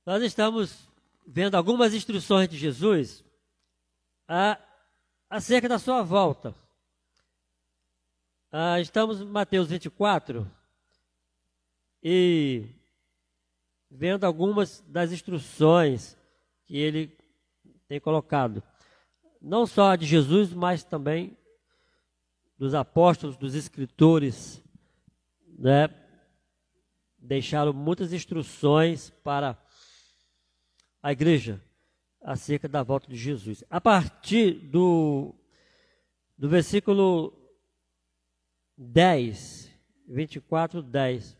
Nós estamos vendo algumas instruções de Jesus acerca da sua volta. Estamos em Mateus 24 e vendo algumas das instruções que ele tem colocado. Não só de Jesus, mas também dos apóstolos, dos escritores, né? Deixaram muitas instruções para a igreja acerca da volta de Jesus. A partir do versículo 10, 24, 10.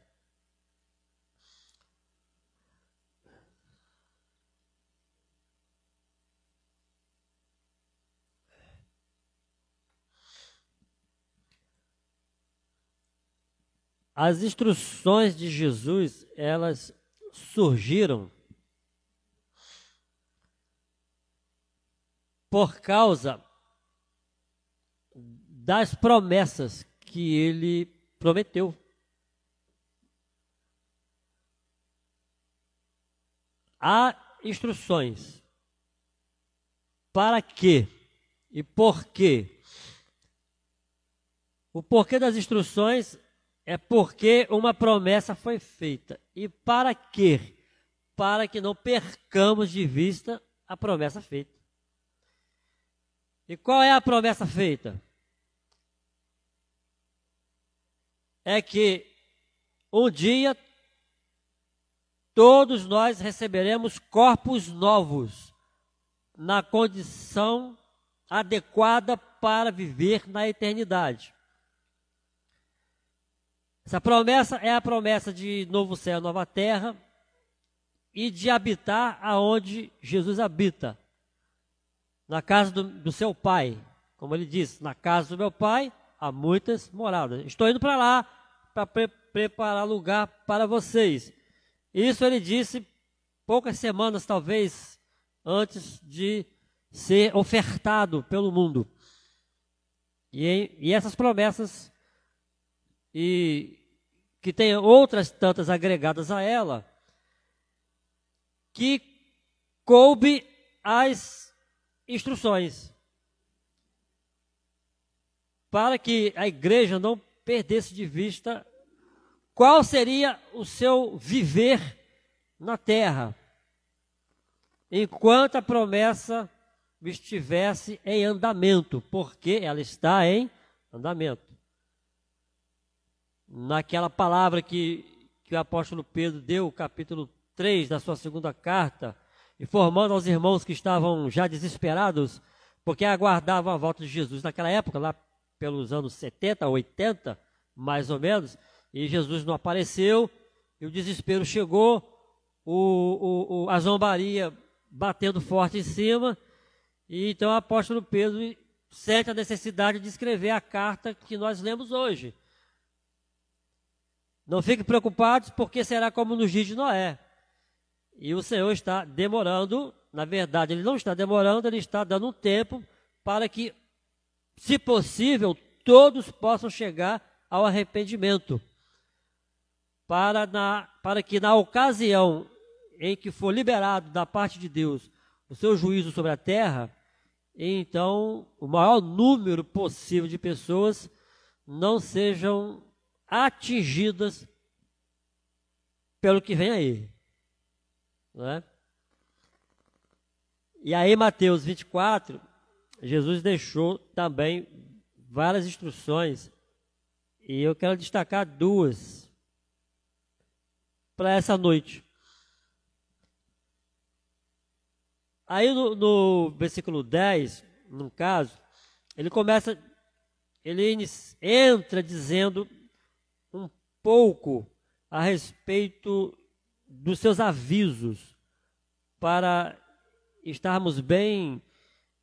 As instruções de Jesus, elas surgiram por causa das promessas que ele prometeu. Há instruções. Para quê? E por quê? O porquê das instruções é porque uma promessa foi feita. E para quê? Para que não percamos de vista a promessa feita. E qual é a promessa feita? É que um dia todos nós receberemos corpos novos na condição adequada para viver na eternidade. Essa promessa é a promessa de novo céu, nova terra e de habitar aonde Jesus habita. Na casa do seu pai, como ele disse, na casa do meu pai há muitas moradas. Estou indo para lá para preparar lugar para vocês. Isso ele disse poucas semanas, talvez, antes de ser ofertado pelo mundo. E essas promessas, e que tem outras tantas agregadas a ela, que coube as instruções, para que a igreja não perdesse de vista qual seria o seu viver na terra, enquanto a promessa estivesse em andamento, porque ela está em andamento. Naquela palavra que o apóstolo Pedro deu, capítulo 3 da sua segunda carta, informando aos irmãos que estavam já desesperados, porque aguardavam a volta de Jesus naquela época, lá pelos anos 70, 80, mais ou menos, e Jesus não apareceu, e o desespero chegou, a zombaria batendo forte em cima, e então o apóstolo Pedro sente a necessidade de escrever a carta que nós lemos hoje. Não fiquem preocupados, porque será como nos dias de Noé. E o Senhor está demorando, na verdade, Ele não está demorando, Ele está dando um tempo para que, se possível, todos possam chegar ao arrependimento. Para que na ocasião em que for liberado da parte de Deus o seu juízo sobre a terra, então o maior número possível de pessoas não sejam atingidas pelo que vem aí. Não é? E aí, Mateus 24, Jesus deixou também várias instruções, e eu quero destacar duas para essa noite. Aí no versículo 10, no caso, ele entra dizendo um pouco a respeito dos seus avisos, para estarmos bem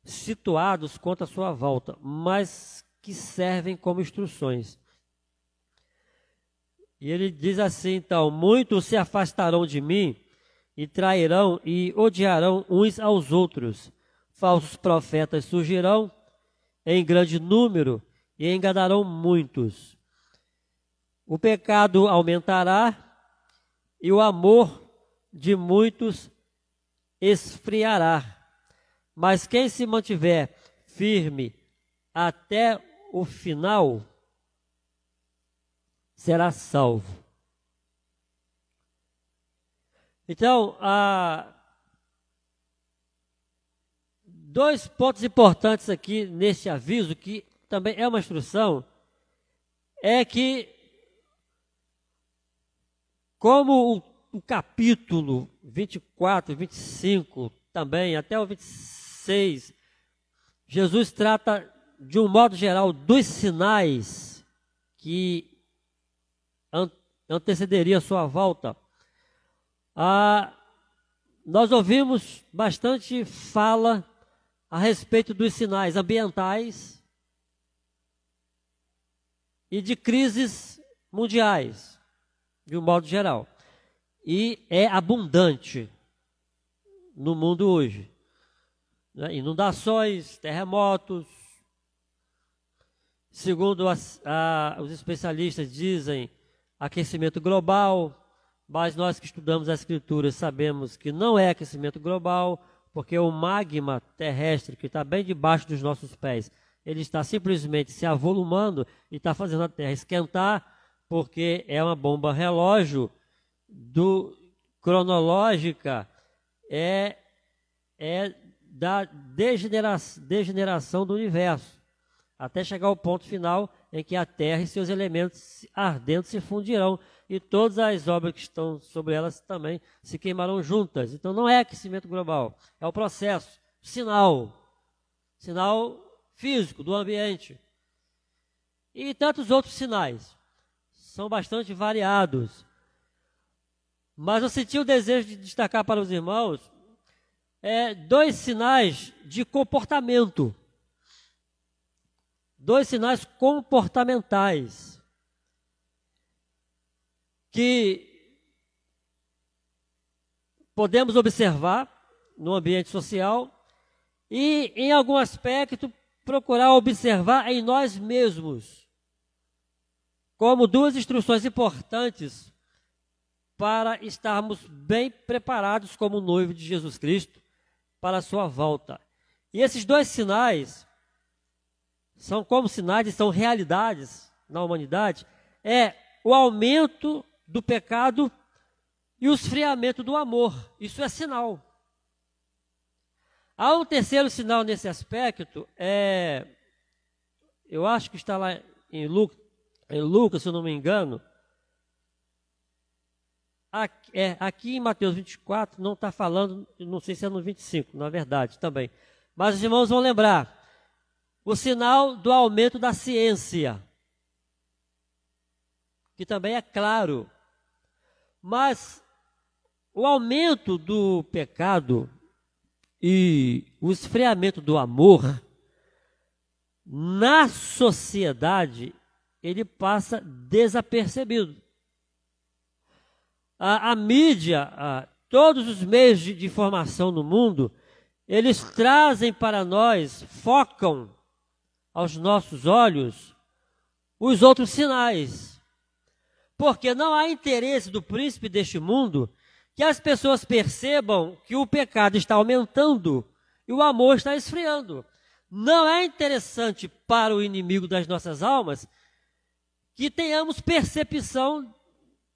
situados quanto à sua volta, mas que servem como instruções. E ele diz assim, então: muitos se afastarão de mim e trairão e odiarão uns aos outros. Falsos profetas surgirão em grande número e enganarão muitos. O pecado aumentará e o amor de muitos esfriará. Mas quem se mantiver firme até o final será salvo. Então, dois pontos importantes aqui neste aviso, que também é uma instrução, é que, como o capítulo 24, 25, também até o 26, Jesus trata, de um modo geral, dos sinais que antecederiam a sua volta. Nós ouvimos bastante fala a respeito dos sinais ambientais e de crises mundiais, de um modo geral. E é abundante no mundo hoje, né? Inundações, terremotos. Segundo os especialistas dizem, aquecimento global, mas nós que estudamos as Escrituras sabemos que não é aquecimento global, porque o magma terrestre que está bem debaixo dos nossos pés, ele está simplesmente se avolumando e está fazendo a Terra esquentar, porque é uma bomba relógio cronológica, é da degeneração do universo, até chegar ao ponto final em que a Terra e seus elementos ardentes se fundirão, e todas as obras que estão sobre elas também se queimarão juntas. Então não é aquecimento global, é o processo, sinal físico do ambiente. E tantos outros sinais, são bastante variados. Mas eu senti o desejo de destacar para os irmãos dois sinais de comportamento. Dois sinais comportamentais que podemos observar no ambiente social e, em algum aspecto, procurar observar em nós mesmos, como duas instruções importantes para estarmos bem preparados como noivo de Jesus Cristo para a sua volta. E esses dois sinais são como sinais e são realidades na humanidade, o aumento do pecado e o esfriamento do amor. Isso é sinal. Há um terceiro sinal nesse aspecto, eu acho que está lá em Lucas, se eu não me engano. Aqui em Mateus 24 não está falando, não sei se é no 25, na verdade, também. Mas os irmãos vão lembrar, o sinal do aumento da ciência, que também é claro. Mas o aumento do pecado e o esfriamento do amor, na sociedade, ele passa desapercebido. A mídia, todos os meios de informação no mundo, eles trazem para nós, focam aos nossos olhos os outros sinais. Porque não há interesse do príncipe deste mundo que as pessoas percebam que o pecado está aumentando e o amor está esfriando. Não é interessante para o inimigo das nossas almas que tenhamos percepção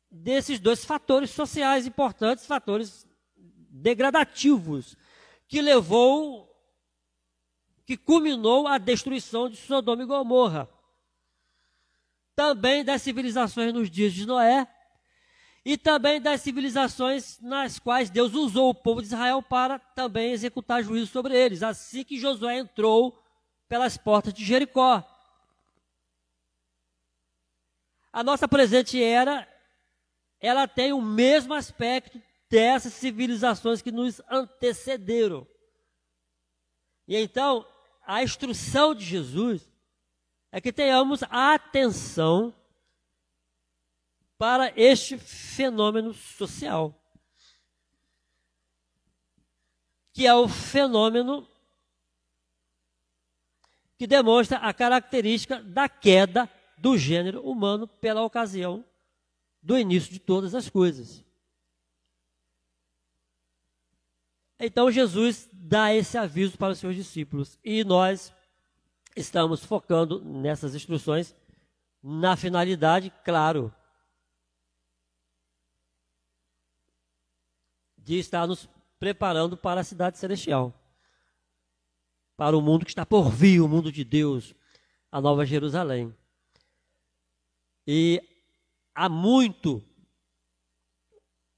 desses dois fatores sociais importantes, fatores degradativos, que culminou a destruição de Sodoma e Gomorra. Também das civilizações nos dias de Noé, e também das civilizações nas quais Deus usou o povo de Israel para também executar juízo sobre eles, assim que Josué entrou pelas portas de Jericó. A nossa presente era, ela tem o mesmo aspecto dessas civilizações que nos antecederam. E então, a instrução de Jesus é que tenhamos atenção para este fenômeno social, que é o fenômeno que demonstra a característica da queda do gênero humano pela ocasião do início de todas as coisas. Então Jesus dá esse aviso para os seus discípulos e nós estamos focando nessas instruções na finalidade, claro, de estar nos preparando para a cidade celestial, para o mundo que está por vir, o mundo de Deus, a Nova Jerusalém. E há muito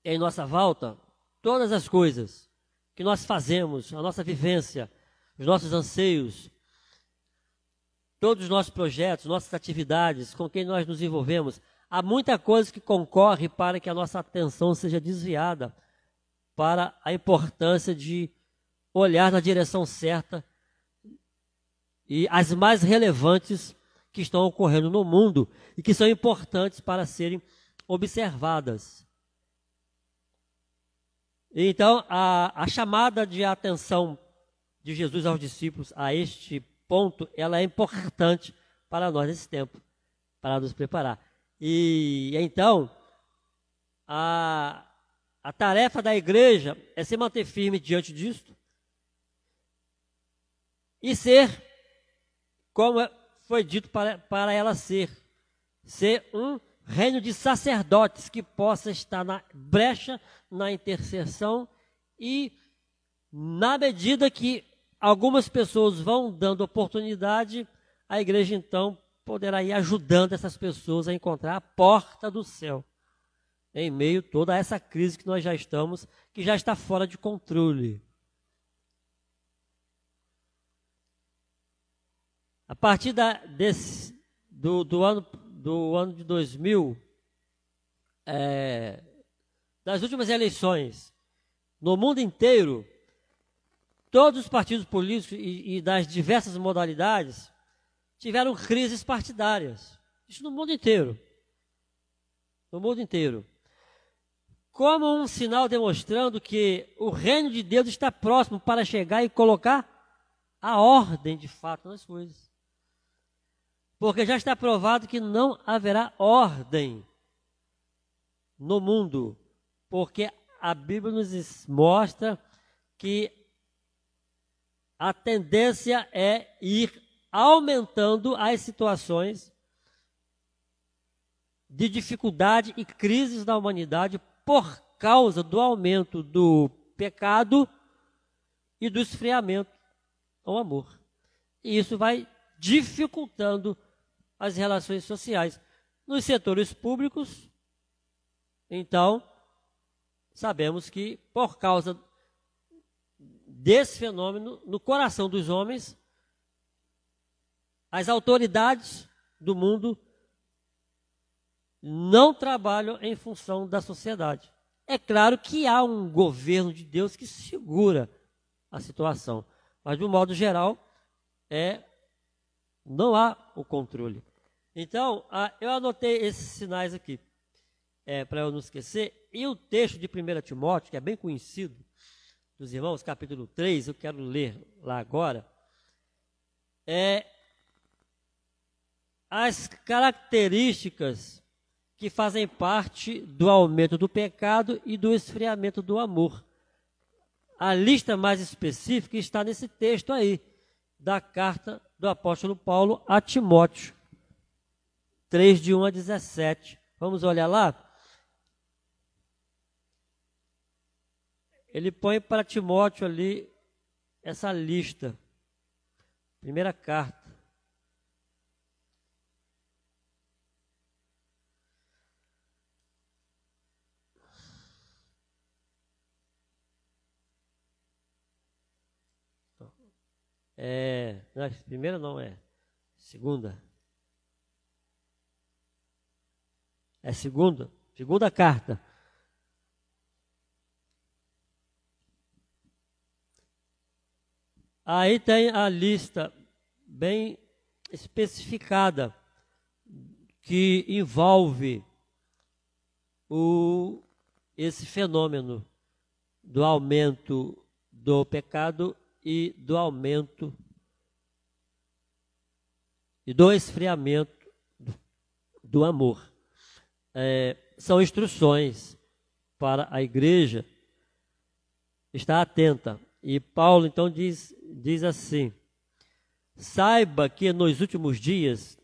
em nossa volta, todas as coisas que nós fazemos, a nossa vivência, os nossos anseios, todos os nossos projetos, nossas atividades, com quem nós nos envolvemos, há muita coisa que concorre para que a nossa atenção seja desviada para a importância de olhar na direção certa e as mais relevantes que estão ocorrendo no mundo e que são importantes para serem observadas. Então, a chamada de atenção de Jesus aos discípulos a este ponto, ela é importante para nós nesse tempo, para nos preparar. E então, a tarefa da igreja é se manter firme diante disto e ser, como foi dito para ela ser um reino de sacerdotes que possa estar na brecha, na intercessão e na medida que algumas pessoas vão dando oportunidade, a igreja então poderá ir ajudando essas pessoas a encontrar a porta do céu, em meio a toda essa crise que nós já estamos, que já está fora de controle. A partir do ano de 2000, das últimas eleições, no mundo inteiro, todos os partidos políticos e das diversas modalidades tiveram crises partidárias. Isso no mundo inteiro. No mundo inteiro. Como um sinal demonstrando que o reino de Deus está próximo para chegar e colocar a ordem de fato nas coisas. Porque já está provado que não haverá ordem no mundo. Porque a Bíblia nos mostra que a tendência é ir aumentando as situações de dificuldade e crises da humanidade por causa do aumento do pecado e do esfriamento ao amor. E isso vai dificultando as relações sociais. Nos setores públicos, então, sabemos que por causa desse fenômeno, no coração dos homens, as autoridades do mundo não trabalham em função da sociedade. É claro que há um governo de Deus que segura a situação, mas de um modo geral, não há o controle. Então, eu anotei esses sinais aqui, para eu não esquecer, e o texto de 1 Timóteo, que é bem conhecido dos irmãos, capítulo 3, eu quero ler lá agora, as características que fazem parte do aumento do pecado e do esfriamento do amor. A lista mais específica está nesse texto aí, da carta do apóstolo Paulo a Timóteo, 3, de 1 a 17. Vamos olhar lá? Ele põe para Timóteo ali essa lista. Primeira carta. Não, primeira não é. Segunda. É segunda. Segunda carta. Aí tem a lista bem especificada que envolve esse fenômeno do aumento do pecado e do aumento e do esfriamento do amor. São instruções para a igreja está atenta. E Paulo então diz assim: saiba que nos últimos dias,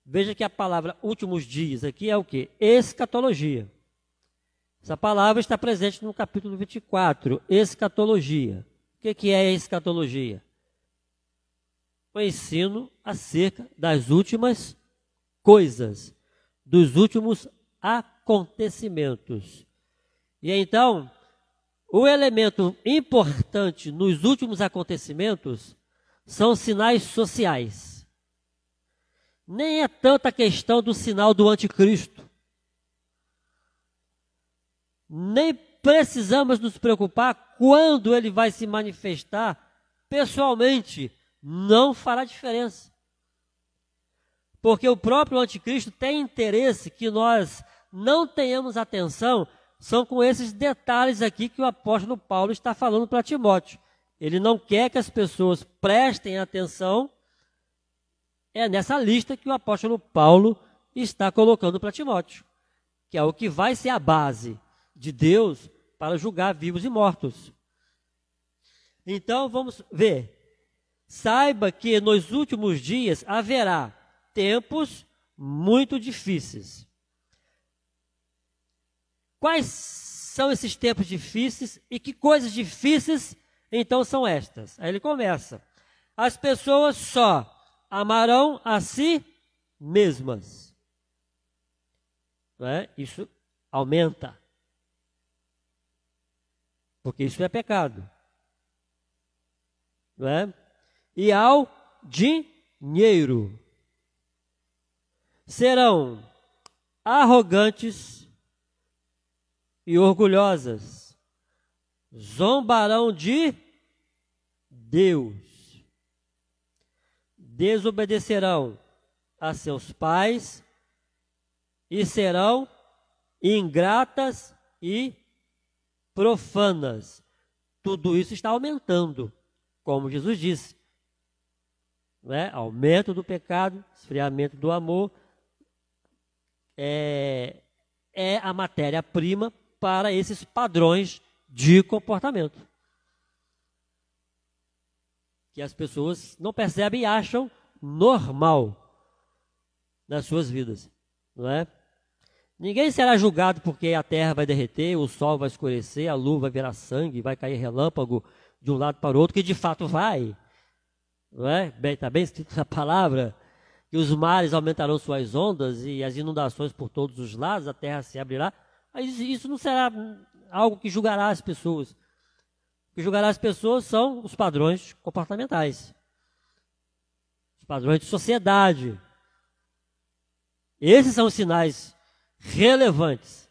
veja que a palavra últimos dias aqui é o quê? Escatologia. Essa palavra está presente no capítulo 24, escatologia. O que é escatologia? O ensino acerca das últimas coisas, dos últimos acontecimentos. E então, o elemento importante nos últimos acontecimentos são sinais sociais. Nem é tanta questão do sinal do anticristo. Nem precisamos nos preocupar quando ele vai se manifestar pessoalmente. Não fará diferença. Porque o próprio anticristo tem interesse que nós não tenhamos atenção. São com esses detalhes aqui que o apóstolo Paulo está falando para Timóteo. Ele não quer que as pessoas prestem atenção. É nessa lista que o apóstolo Paulo está colocando para Timóteo, que é o que vai ser a base de Deus para julgar vivos e mortos. Então vamos ver. Saiba que nos últimos dias haverá tempos muito difíceis. Quais são esses tempos difíceis e que coisas difíceis então são estas? Aí ele começa. As pessoas só amarão a si mesmas. Não é? Isso aumenta. Porque isso é pecado. Não é? E ao dinheiro. Serão arrogantes e orgulhosas. Zombarão de Deus. Desobedecerão a seus pais e serão ingratas e profanas. Tudo isso está aumentando, como Jesus disse. Né? Aumento do pecado, esfriamento do amor, é a matéria-prima para esses padrões de comportamento. Que as pessoas não percebem e acham normal nas suas vidas. Não é? Ninguém será julgado porque a terra vai derreter, o sol vai escurecer, a lua vai virar sangue, vai cair relâmpago de um lado para o outro, que de fato vai. Não é? Está bem escrito na palavra que os mares aumentarão suas ondas e as inundações por todos os lados, a terra se abrirá. Mas isso não será algo que julgará as pessoas. O que julgará as pessoas são os padrões comportamentais, os padrões de sociedade. Esses são os sinais relevantes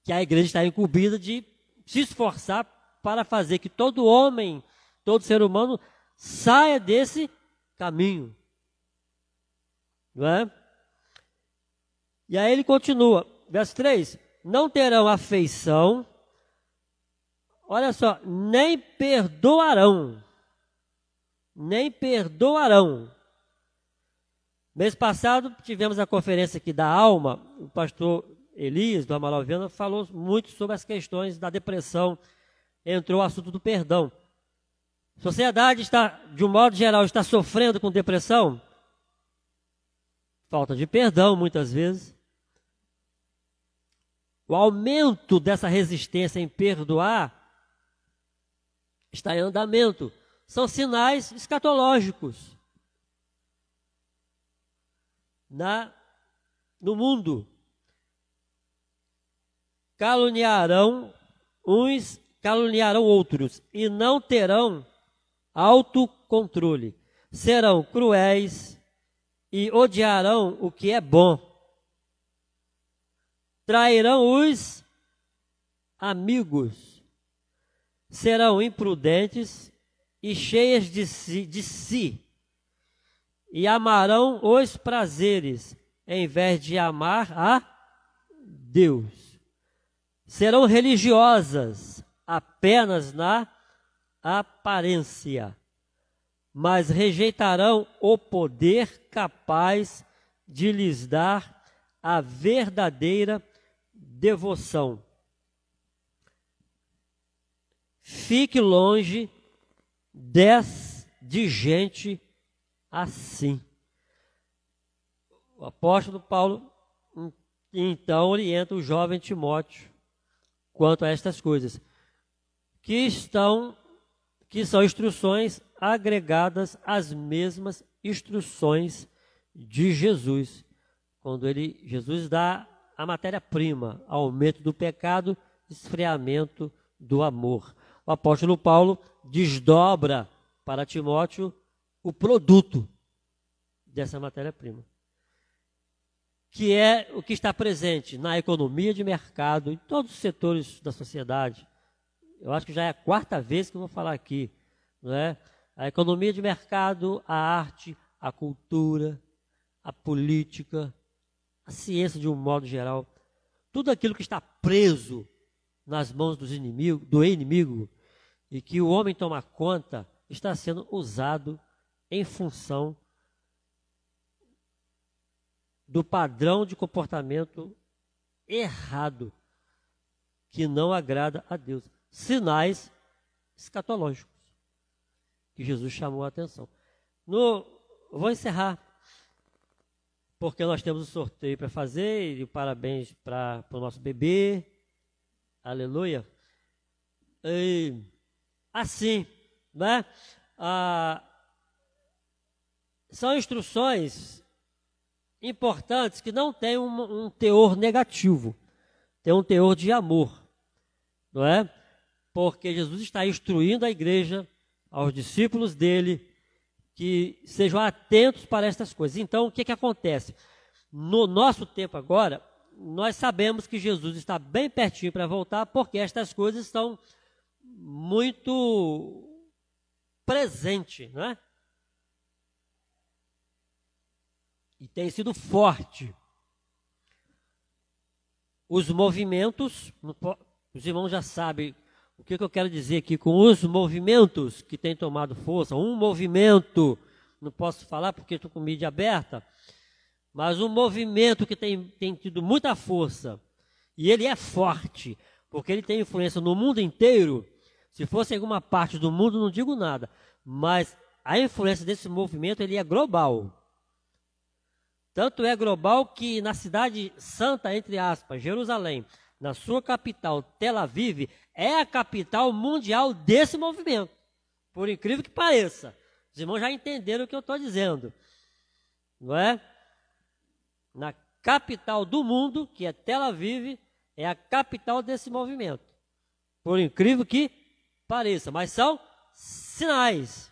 que a igreja está incumbida de se esforçar para fazer que todo homem, todo ser humano saia desse caminho. Não é? E aí ele continua, verso 3, não terão afeição, olha só, nem perdoarão. Mês passado tivemos a conferência aqui da Alma, o pastor Elias, do Amaral Viana, falou muito sobre as questões da depressão, entrou o assunto do perdão. A sociedade está, de um modo geral, está sofrendo com depressão? Falta de perdão, muitas vezes. O aumento dessa resistência em perdoar está em andamento. São sinais escatológicos no mundo. Caluniarão outros e não terão autocontrole. Serão cruéis e odiarão o que é bom. Trairão os amigos. Serão imprudentes e cheias de si. E amarão os prazeres, em vez de amar a Deus. Serão religiosas apenas na aparência, mas rejeitarão o poder capaz de lhes dar a verdadeira devoção. fique longe de gente assim. O apóstolo Paulo, então, orienta o jovem Timóteo quanto a estas coisas, que são instruções agregadas às mesmas instruções de Jesus, quando Jesus dá a matéria-prima, aumento do pecado, esfriamento do amor. O apóstolo Paulo desdobra para Timóteo o produto dessa matéria-prima, que é o que está presente na economia de mercado, em todos os setores da sociedade. Eu acho que já é a 4ª vez que eu vou falar aqui, não é? A economia de mercado, a arte, a cultura, a política, a ciência de um modo geral, tudo aquilo que está preso nas mãos do inimigo e que o homem toma conta, está sendo usado em função do padrão de comportamento errado que não agrada a Deus. Sinais escatológicos que Jesus chamou a atenção. Vou encerrar, porque nós temos um sorteio para fazer, e parabéns para o nosso bebê. Aleluia. E, assim, né? São instruções importantes que não têm um teor negativo, tem um teor de amor, não é? Porque Jesus está instruindo a igreja, aos discípulos dele, que sejam atentos para estas coisas. Então, o que acontece? No nosso tempo agora, nós sabemos que Jesus está bem pertinho para voltar, porque estas coisas estão muito presentes, não é? E tem sido forte. Os movimentos, os irmãos já sabem o que eu quero dizer aqui com os movimentos que têm tomado força. Um movimento, não posso falar porque estou com mídia aberta, mas um movimento que tem tido muita força, e ele é forte, porque ele tem influência no mundo inteiro. Se fosse em alguma parte do mundo, não digo nada, mas a influência desse movimento, ele é global. Tanto é global que na cidade santa, entre aspas, Jerusalém, na sua capital, Tel Aviv, é a capital mundial desse movimento. Por incrível que pareça. Os irmãos já entenderam o que eu estou dizendo. Não é? Na capital do mundo, que é Tel Aviv, é a capital desse movimento. Por incrível que pareça. Mas são sinais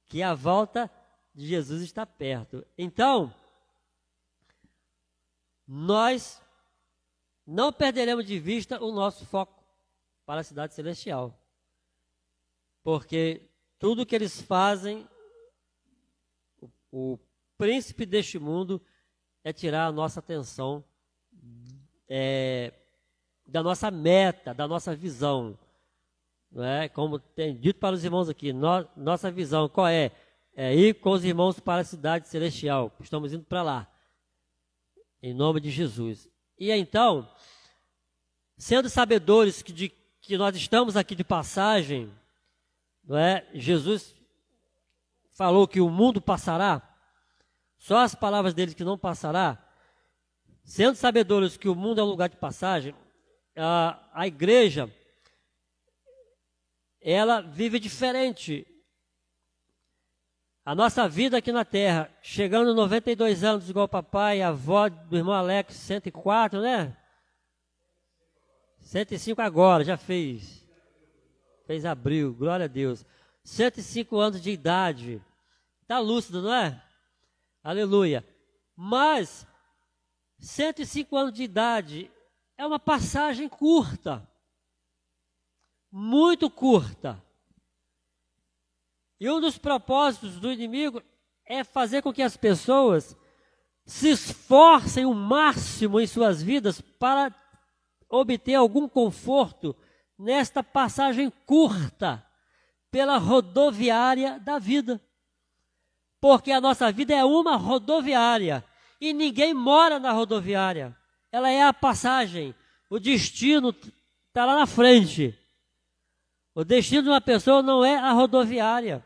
que a volta de Jesus está perto. Então, nós não perderemos de vista o nosso foco para a cidade celestial. Porque tudo que eles fazem, o príncipe deste mundo, é tirar a nossa atenção da nossa meta, da nossa visão. Não é? Como tem dito para os irmãos aqui, nossa visão qual é? É ir com os irmãos para a cidade celestial. Estamos indo para lá, em nome de Jesus. E então, sendo sabedores que nós estamos aqui de passagem, não é? Jesus falou que o mundo passará, só as palavras dele que não passará. Sendo sabedores que o mundo é um lugar de passagem, a igreja, ela vive diferente. A nossa vida aqui na terra, chegando a 92 anos, igual o papai e a avó do irmão Alex, 104, né? 105 agora, já fez. Fez abril, glória a Deus. 105 anos de idade. Está lúcido, não é? Aleluia. Mas, 105 anos de idade é uma passagem curta. Muito curta. E um dos propósitos do inimigo é fazer com que as pessoas se esforcem o máximo em suas vidas para obter algum conforto nesta passagem curta pela rodoviária da vida. Porque a nossa vida é uma rodoviária e ninguém mora na rodoviária. Ela é a passagem, o destino está lá na frente. O destino de uma pessoa não é a rodoviária.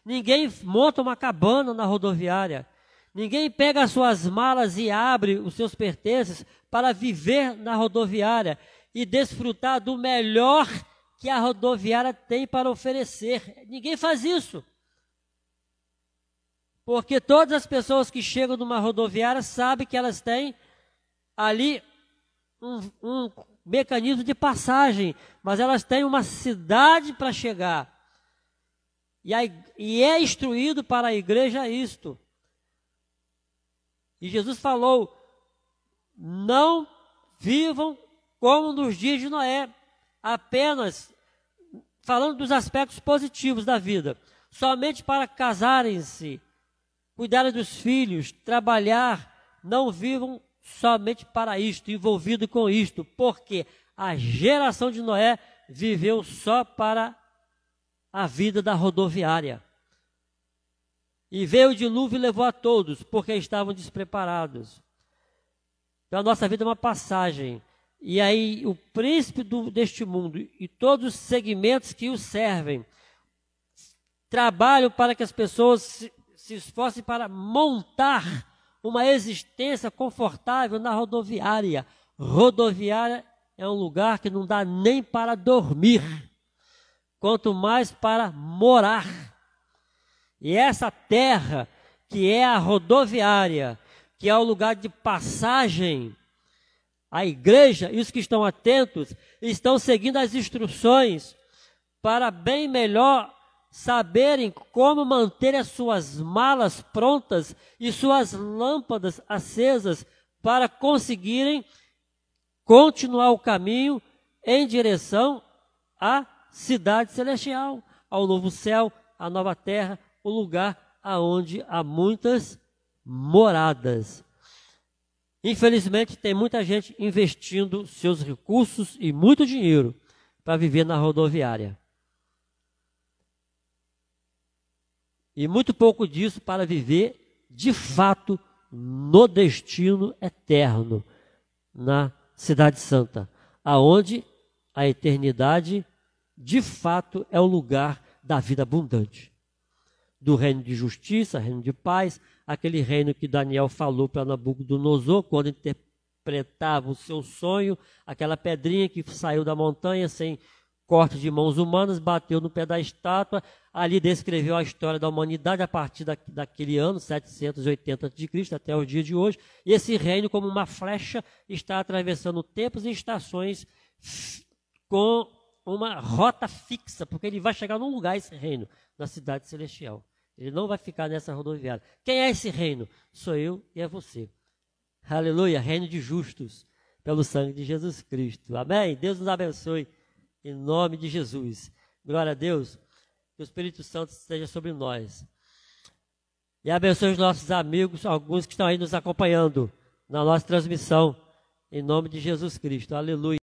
Ninguém monta uma cabana na rodoviária. Ninguém pega as suas malas e abre os seus pertences para viver na rodoviária e desfrutar do melhor que a rodoviária tem para oferecer. Ninguém faz isso. Porque todas as pessoas que chegam numa rodoviária sabem que elas têm ali um mecanismo de passagem, mas elas têm uma cidade para chegar. E é instruído para a igreja isto. E Jesus falou: não vivam como nos dias de Noé, apenas falando dos aspectos positivos da vida, somente para casarem-se, cuidarem dos filhos, trabalhar. Não vivam somente para isto, envolvido com isto, porque a geração de Noé viveu só para a vida da rodoviária. E veio o dilúvio e levou a todos, porque estavam despreparados. Então a nossa vida é uma passagem. E aí o príncipe deste mundo e todos os segmentos que o servem trabalham para que as pessoas se esforcem para montar uma existência confortável na rodoviária. Rodoviária é um lugar que não dá nem para dormir, quanto mais para morar. E essa terra, que é a rodoviária, que é o lugar de passagem, a igreja e os que estão atentos estão seguindo as instruções para bem melhor saberem como manter as suas malas prontas e suas lâmpadas acesas para conseguirem continuar o caminho em direção à cidade celestial, ao novo céu, à nova terra, o lugar aonde há muitas moradas. Infelizmente, tem muita gente investindo seus recursos e muito dinheiro para viver na rodoviária. E muito pouco disso para viver, de fato, no destino eterno, na Cidade Santa, aonde a eternidade, de fato, é o lugar da vida abundante. Do reino de justiça, reino de paz, aquele reino que Daniel falou para Nabucodonosor, quando interpretava o seu sonho, aquela pedrinha que saiu da montanha sem corte de mãos humanas, bateu no pé da estátua, ali descreveu a história da humanidade a partir daquele ano, 780 a.C., até o dia de hoje, e esse reino, como uma flecha, está atravessando tempos e estações com uma rota fixa, porque ele vai chegar num lugar, esse reino, na cidade celestial. Ele não vai ficar nessa rodoviária. Quem é esse reino? Sou eu e é você. Aleluia, reino de justos, pelo sangue de Jesus Cristo. Amém? Deus nos abençoe, em nome de Jesus. Glória a Deus. Que o Espírito Santo esteja sobre nós. E abençoe os nossos amigos, alguns que estão aí nos acompanhando na nossa transmissão, em nome de Jesus Cristo. Aleluia.